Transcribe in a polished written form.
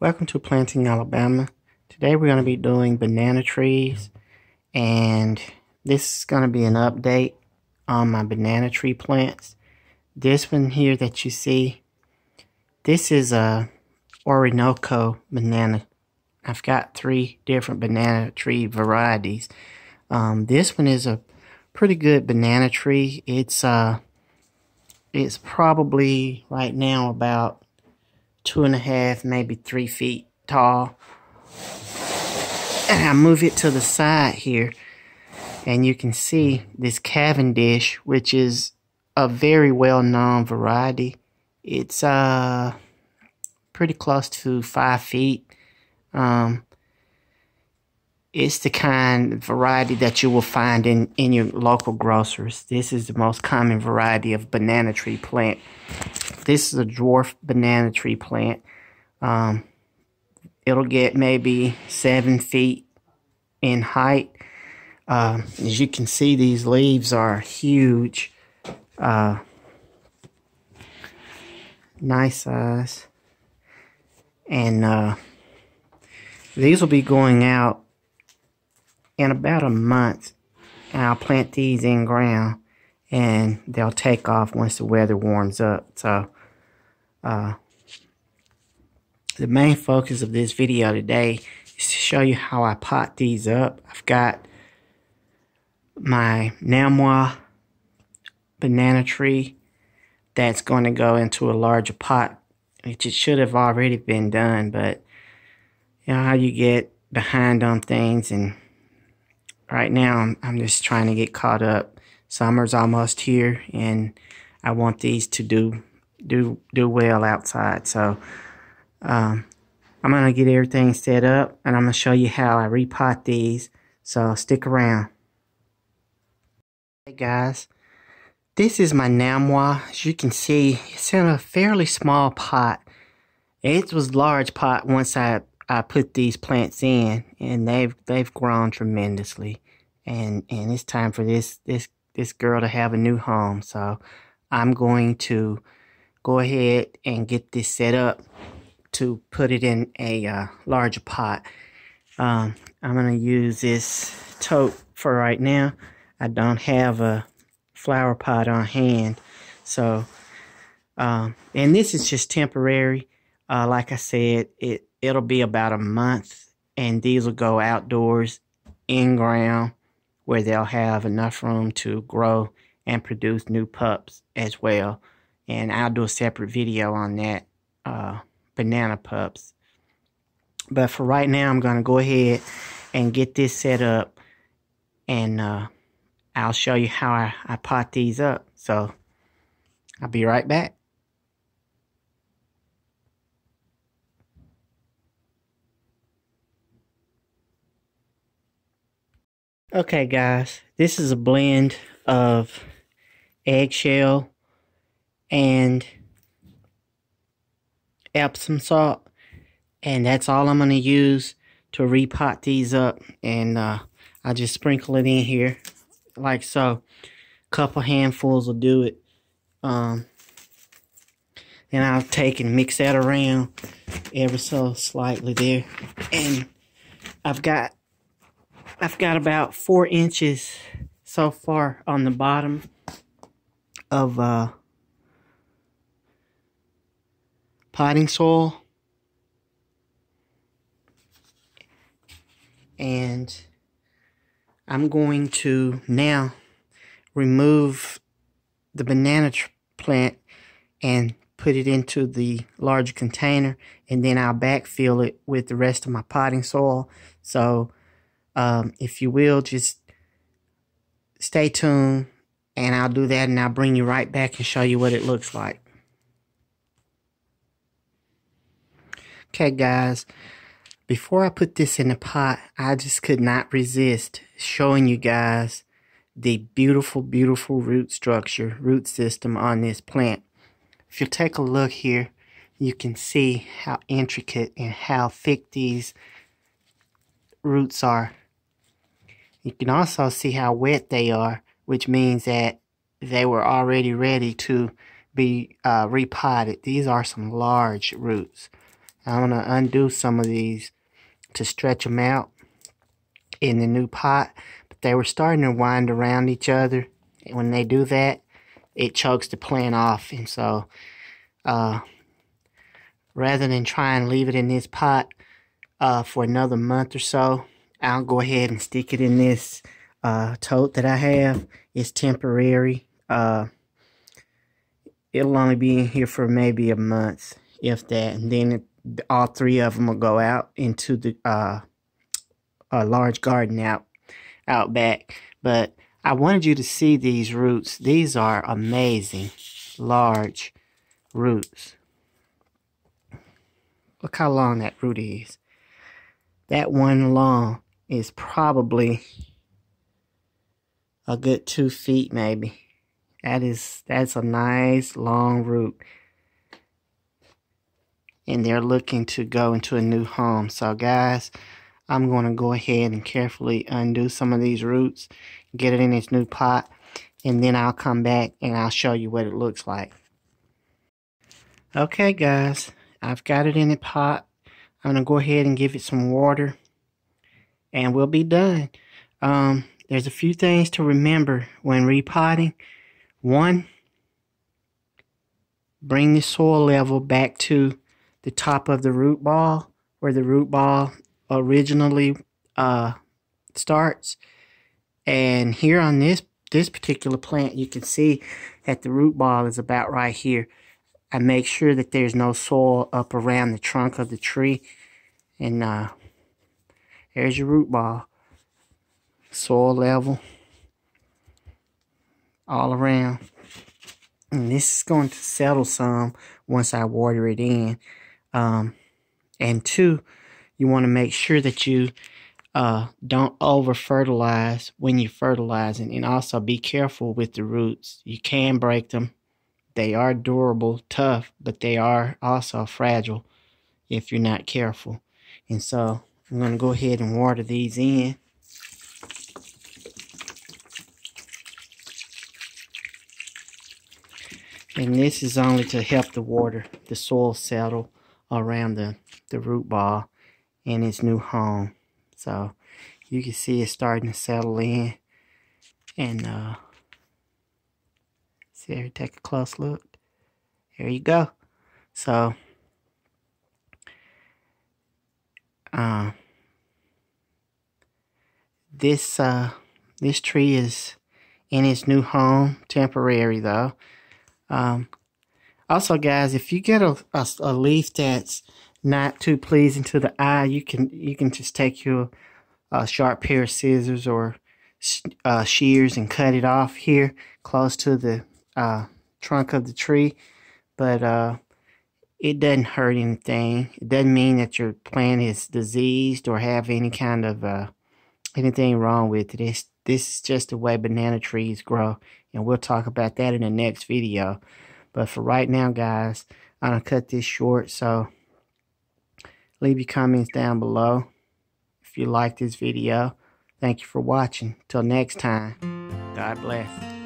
Welcome to Planting Alabama. Today we're going to be doing banana trees, and this is going to be an update on my banana tree plants. This one here that you see, this is a Orinoco banana. I've got 3 different banana tree varieties. This one is a pretty good banana tree. It's probably right now about 2.5, maybe 3 feet tall. And I move it to the side here, and you can see this Cavendish, which is a very well-known variety. It's pretty close to 5 feet. It's the kind of variety that you will find in your local grocers. This is the most common variety of banana tree plant. This is a dwarf banana tree plant. It'll get maybe 7 feet in height. As you can see, these leaves are huge. Nice size. And these will be going out in about a month. And I'll plant these in ground, and they'll take off once the weather warms up. So the main focus of this video today is to show you how I pot these up. I've got my Namois banana tree that's going to go into a larger pot, which it should have already been done, but you know how you get behind on things, and right now I'm just trying to get caught up. Summer's almost here, and I want these to do well outside. So I'm gonna get everything set up, and I'm gonna show you how I repot these. So stick around. Hey guys, this is my Namois. As you can see, it's in a fairly small pot. It was a large pot once I put these plants in, and they've grown tremendously. And it's time for this girl to have a new home. So I'm going to go ahead and get this set up to put it in a larger pot. I'm going to use this tote for right now. I don't have a flower pot on hand. So, and this is just temporary. Like I said, it'll be about a month, and these will go outdoors in ground where they'll have enough room to grow and produce new pups as well. And I'll do a separate video on that, banana pups. But for right now, I'm going to go ahead and get this set up, and I'll show you how I pot these up. So I'll be right back. Okay guys, this is a blend of eggshell and Epsom salt, and that's all I'm going to use to repot these up. And I'll just sprinkle it in here like so. A couple handfuls will do it. Then I'll take and mix that around ever so slightly there, and I've got about 4 inches so far on the bottom of potting soil. And I'm going to now remove the banana plant and put it into the larger container, and then I'll backfill it with the rest of my potting soil. So if you will, just stay tuned, and I'll do that, and I'll bring you right back and show you what it looks like. Okay guys, before I put this in the pot, I just could not resist showing you guys the beautiful, beautiful root structure, root system on this plant. If you take a look here, you can see how intricate and how thick these roots are. You can also see how wet they are, which means that they were already ready to be repotted. These are some large roots. I'm going to undo some of these to stretch them out in the new pot. But they were starting to wind around each other. And when they do that, it chokes the plant off. And so rather than try and leave it in this pot for another month or so, I'll go ahead and stick it in this tote that I have. It's temporary. It'll only be in here for maybe a month, if that, and then all three of them will go out into the a large garden out back. But I wanted you to see these roots. These are amazing, large roots. Look how long that root is. That one long is probably a good 2 feet, maybe. That's a nice long root. And they're looking to go into a new home. So guys, I'm going to go ahead and carefully undo some of these roots, get it in its new pot, and then I'll come back and I'll show you what it looks like. Okay guys, I've got it in the pot. I'm going to go ahead and give it some water, and we'll be done. There's a few things to remember when repotting. One, bring the soil level back to the top of the root ball, where the root ball originally starts. And here on this particular plant, you can see that the root ball is about right here. I make sure that there's no soil up around the trunk of the tree. And there's your root ball. Soil level all around. And this is going to settle some once I water it in. And two, you want to make sure that you don't over fertilize when you're fertilizing, and also be careful with the roots. You can break them. They are durable, tough, but they are also fragile if you're not careful. And so I'm going to go ahead and water these in. And this is only to help the soil settle around the root ball in its new home. So you can see it's starting to settle in. And see here, take a close look. There you go. So this tree is in its new home, temporary though. Also guys, if you get a leaf that's not too pleasing to the eye, you can just take your sharp pair of scissors or shears and cut it off here close to the trunk of the tree. But it doesn't hurt anything. It doesn't mean that your plant is diseased or have any kind of anything wrong with it. This is just the way banana trees grow, and we'll talk about that in the next video. But for right now guys, I'm gonna cut this short. So leave your comments down below if you like this video. Thank you for watching. Till next time, God bless.